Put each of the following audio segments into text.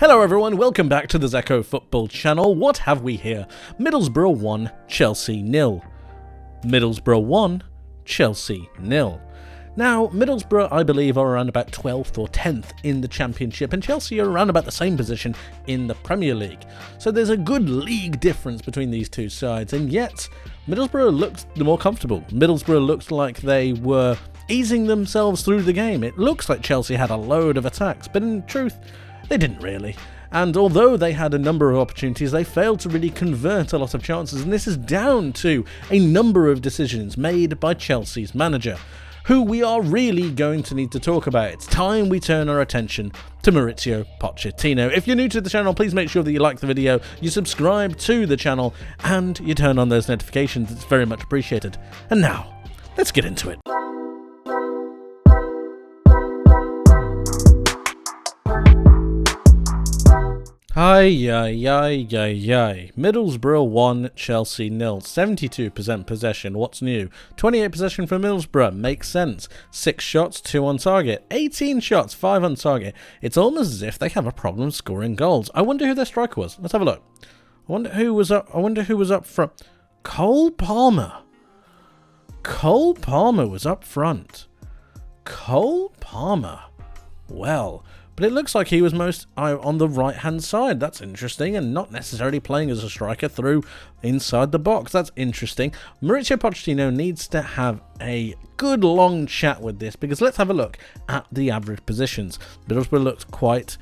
Hello everyone, welcome back to the Zekko football channel. What have we here? Middlesbrough 1, Chelsea 0. Middlesbrough 1, Chelsea 0. Now, Middlesbrough, I believe, are around about 12th or 10th in the Championship, and Chelsea are around about the same position in the Premier League. So there's a good league difference between these two sides, and yet Middlesbrough looked the more comfortable. Middlesbrough looked like they were easing themselves through the game. It looks like Chelsea had a load of attacks, but in truth, they didn't really. And although they had a number of opportunities, they failed to really convert a lot of chances, and this is down to a number of decisions made by Chelsea's manager, who we are really going to need to talk about. It's time we turn our attention to Mauricio Pochettino. If you're new to the channel, please make sure that you like the video, you subscribe to the channel, and you turn on those notifications. It's very much appreciated. And now, let's get into it. Middlesbrough 1, Chelsea 0. 72% possession. What's new? 28 possession for Middlesbrough. Makes sense. 6 shots, 2 on target. 18 shots, 5 on target. It's almost as if they have a problem scoring goals. I wonder who their striker was. Let's have a look. I wonder who was up front. Cole Palmer. Cole Palmer was up front. Cole Palmer. Well, but it looks like he was most on the right-hand side. That's interesting, and not necessarily playing as a striker through inside the box. That's interesting. Mauricio Pochettino needs to have a good long chat with this, because let's have a look at the average positions. Middlesbrough looked quite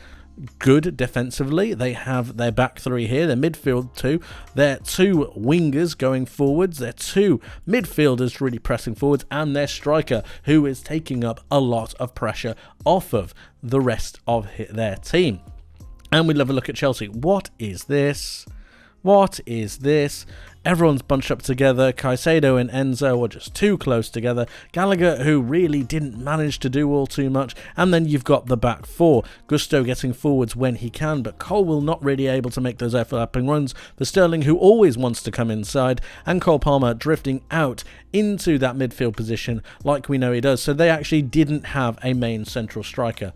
good defensively. They have their back three here, their midfield two, their 2 wingers going forwards, their 2 midfielders really pressing forwards, and their striker who is taking up a lot of pressure off of the rest of their team. And we'll have a look at Chelsea. What is this? What is this? Everyone's bunched up together. Caicedo and Enzo are just too close together. Gallagher, who really didn't manage to do all too much. And then you've got the back 4. Gusto getting forwards when he can, but Colwill not really able to make those overlapping runs. For Sterling, who always wants to come inside. And Cole Palmer drifting out into that midfield position like we know he does. So they actually didn't have a main central striker.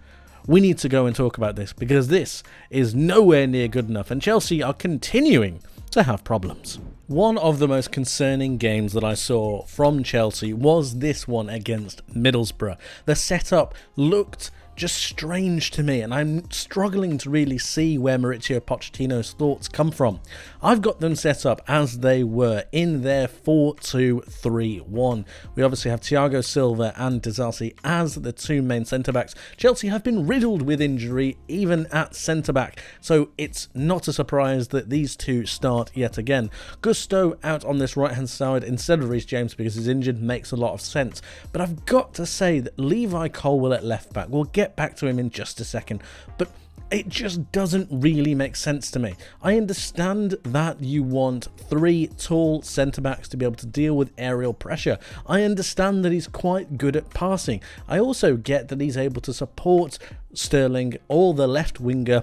We need to go and talk about this, because this is nowhere near good enough, and Chelsea are continuing to have problems. One of the most concerning games that I saw from Chelsea was this one against Middlesbrough. The setup looked just strange to me, and I'm struggling to really see where Mauricio Pochettino's thoughts come from. I've got them set up as they were in their 4-2-3-1. We obviously have Thiago Silva and Disasi as the 2 main centre-backs. Chelsea have been riddled with injury even at centre-back, so it's not a surprise that these 2 start yet again. Gusto out on this right-hand side instead of Reece James because he's injured makes a lot of sense, but I've got to say that Levi Colwill at left-back, we'll get back to him in just a second, but it just doesn't really make sense to me. I understand that you want 3 tall centre-backs to be able to deal with aerial pressure. I understand that he's quite good at passing. I also get that he's able to support Sterling or the left winger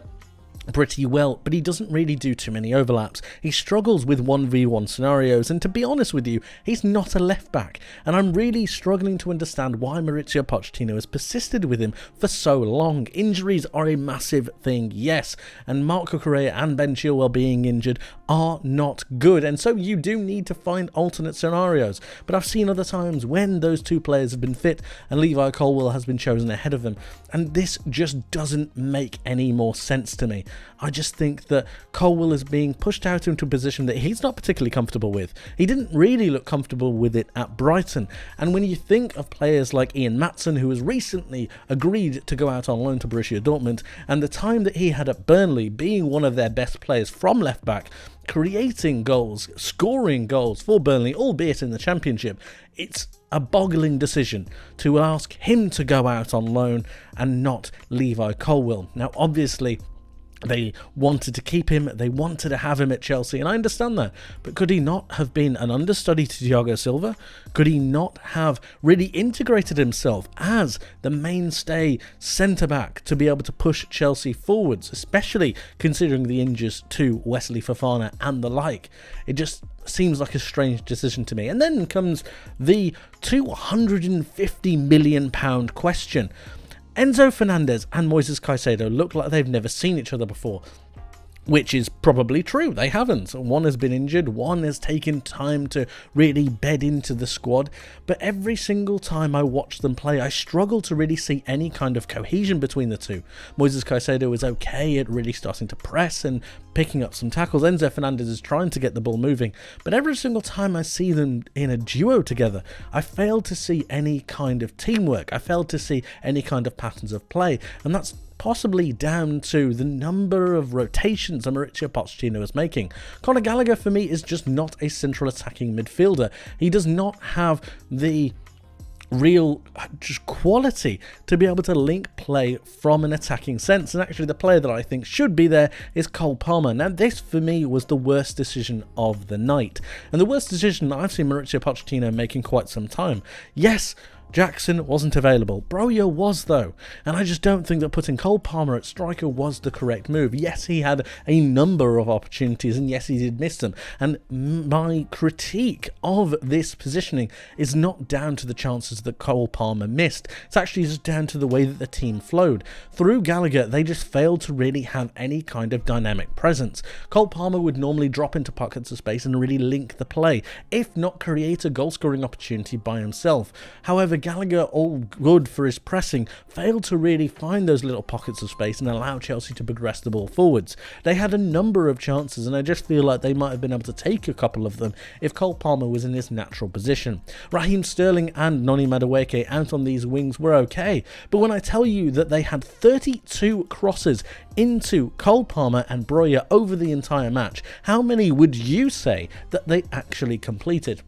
pretty well, but he doesn't really do too many overlaps. He struggles with 1v1 scenarios, and to be honest with you, he's not a left back, and I'm really struggling to understand why Mauricio Pochettino has persisted with him for so long. Injuries are a massive thing, yes, and Marco Correa and Ben Chilwell being injured are not good, and so you do need to find alternate scenarios, but I've seen other times when those 2 players have been fit and Levi Colwill has been chosen ahead of them, and this just doesn't make any more sense to me. I just think that Colwill is being pushed out into a position that he's not particularly comfortable with. He didn't really look comfortable with it at Brighton. And when you think of players like Ian Maatsen, who has recently agreed to go out on loan to Borussia Dortmund, and the time that he had at Burnley being one of their best players from left back, creating goals, scoring goals for Burnley, albeit in the Championship, it's a boggling decision to ask him to go out on loan and not Levi Colwill. Now, obviously, they wanted to keep him, they wanted to have him at Chelsea, and I understand that. But could he not have been an understudy to Thiago Silva? Could he not have really integrated himself as the mainstay centre-back to be able to push Chelsea forwards, especially considering the injuries to Wesley Fofana and the like? It just seems like a strange decision to me. And then comes the £250 million question. Enzo Fernandez and Moises Caicedo look like they've never seen each other before, which is probably true. They haven't. One has been injured, one has taken time to really bed into the squad, but every single time I watch them play, I struggle to really see any kind of cohesion between the two. Moises Caicedo is okay at really starting to press and picking up some tackles. Enzo Fernandez is trying to get the ball moving, but every single time I see them in a duo together, I fail to see any kind of teamwork. I fail to see any kind of patterns of play, and that's possibly down to the number of rotations that Mauricio Pochettino is making. Conor Gallagher, for me, is just not a central attacking midfielder. He does not have the real just quality to be able to link play from an attacking sense, and actually the player that I think should be there is Cole Palmer. Now this for me was the worst decision of the night, and the worst decision that I've seen Mauricio Pochettino make in quite some time. Yes, Jackson wasn't available. Broja was though, and I just don't think that putting Cole Palmer at striker was the correct move. Yes, he had a number of opportunities, and yes, he did miss them, and my critique of this positioning is not down to the chances that Cole Palmer missed. It's actually just down to the way that the team flowed. Through Gallagher, they just failed to really have any kind of dynamic presence. Cole Palmer would normally drop into pockets of space and really link the play, if not create a goal-scoring opportunity by himself. However, Gallagher, all good for his pressing, failed to really find those little pockets of space and allow Chelsea to progress the ball forwards. They had a number of chances, and I just feel like they might have been able to take a couple of them if Cole Palmer was in his natural position. Raheem Sterling and Noni Madueke out on these wings were okay, but when I tell you that they had 32 crosses into Cole Palmer and Broja over the entire match, how many would you say that they actually completed?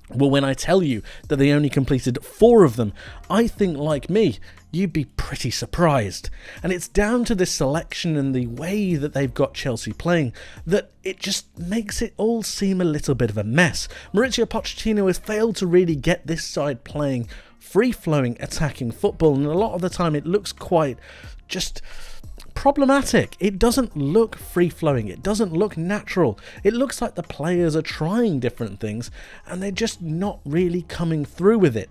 Well, when I tell you that they only completed 4 of them, I think, like me, you'd be pretty surprised. And it's down to this selection and the way that they've got Chelsea playing that it just makes it all seem a little bit of a mess. Mauricio Pochettino has failed to really get this side playing free-flowing attacking football, and a lot of the time it looks quite just problematic. It doesn't look free-flowing, it doesn't look natural. It looks like the players are trying different things and they're just not really coming through with it.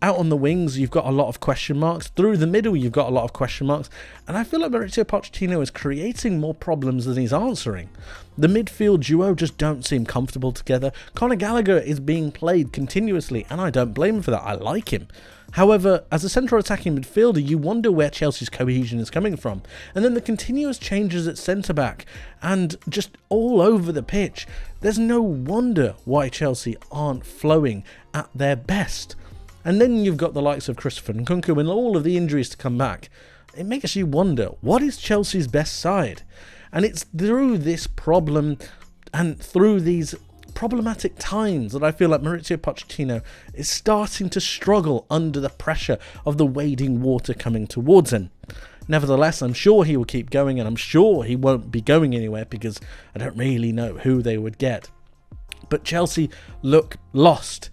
Out on the wings, you've got a lot of question marks. Through the middle, you've got a lot of question marks. And I feel like Mauricio Pochettino is creating more problems than he's answering. The midfield duo just don't seem comfortable together. Conor Gallagher is being played continuously, and I don't blame him for that. I like him. However, as a central attacking midfielder, you wonder where Chelsea's cohesion is coming from. And then the continuous changes at centre-back and just all over the pitch. There's no wonder why Chelsea aren't flowing at their best. And then you've got the likes of Christopher Nkunku and all of the injuries to come back. It makes you wonder, what is Chelsea's best side? And it's through this problem and through these problematic times that I feel like Mauricio Pochettino is starting to struggle under the pressure of the wading water coming towards him. Nevertheless, I'm sure he will keep going, and I'm sure he won't be going anywhere because I don't really know who they would get. But Chelsea look lost,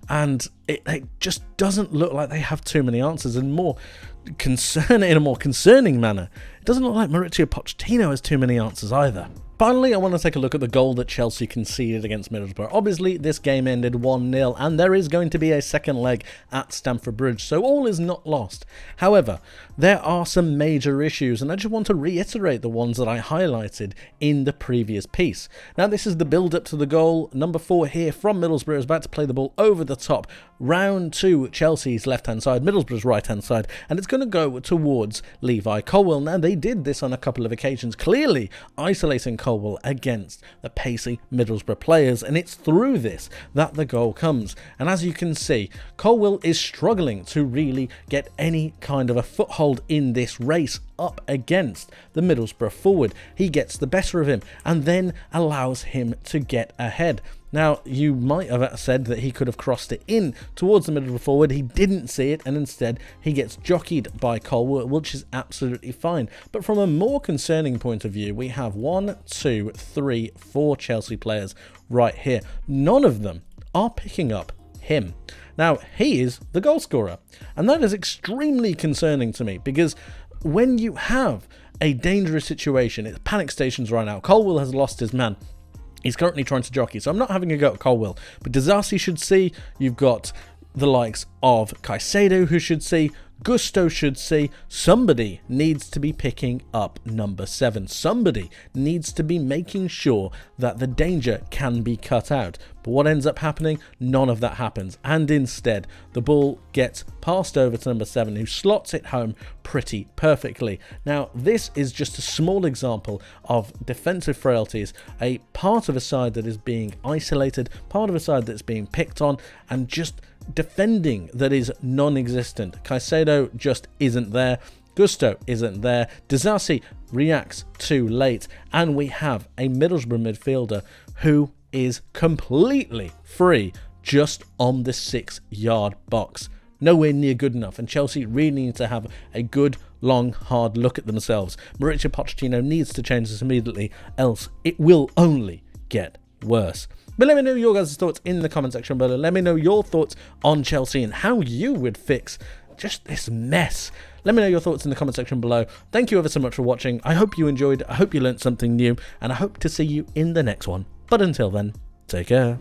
and it just doesn't look like they have too many answers, and in a more concerning manner, it doesn't look like Mauricio Pochettino has too many answers either. Finally, I want to take a look at the goal that Chelsea conceded against Middlesbrough. Obviously, this game ended 1-0, and there is going to be a second leg at Stamford Bridge, so all is not lost. However, there are some major issues, and I just want to reiterate the ones that I highlighted in the previous piece. Now, this is the build-up to the goal. Number 4 here from Middlesbrough is about to play the ball over the top, round to Chelsea's left-hand side, Middlesbrough's right-hand side, and it's going to go towards Levi Colwill. Now, they did this on a couple of occasions, clearly isolating Colwill against the pacey Middlesbrough players, and it's through this that the goal comes. And as you can see, Colwill is struggling to really get any kind of a foothold in this race up against the Middlesbrough forward. He gets the better of him and then allows him to get ahead. Now, you might have said that he could have crossed it in towards the Middlesbrough forward. He didn't see it, and instead he gets jockeyed by Colwill, which is absolutely fine. But from a more concerning point of view, we have 1, 2, 3, 4 Chelsea players right here. None of them are picking up him. Now, he is the goal scorer, and that is extremely concerning to me, because when you have a dangerous situation, it's panic stations right now. Colwill has lost his man. He's currently trying to jockey, so I'm not having a go at Colwill. But Disasi should see, you've got the likes of Caicedo, who should see, Gusto should see. Somebody needs to be picking up number 7. Somebody needs to be making sure that the danger can be cut out. But what ends up happening? None of that happens. And instead, the ball gets passed over to number 7, who slots it home pretty perfectly. Now, this is just a small example of defensive frailties, a part of a side that is being isolated, part of a side that's being picked on, and just defending that is non-existent. Caicedo just isn't there. Gusto isn't there. Disasi reacts too late. And we have a Middlesbrough midfielder who is completely free just on the 6-yard box. Nowhere near good enough. And Chelsea really need to have a good, long, hard look at themselves. Mauricio Pochettino needs to change this immediately, else it will only get worse. But let me know your guys' thoughts in the comment section below. Let me know your thoughts on Chelsea and how you would fix just this mess. Let me know your thoughts in the comment section below. Thank you ever so much for watching. I hope you enjoyed. I hope you learned something new. And I hope to see you in the next one. But until then, take care.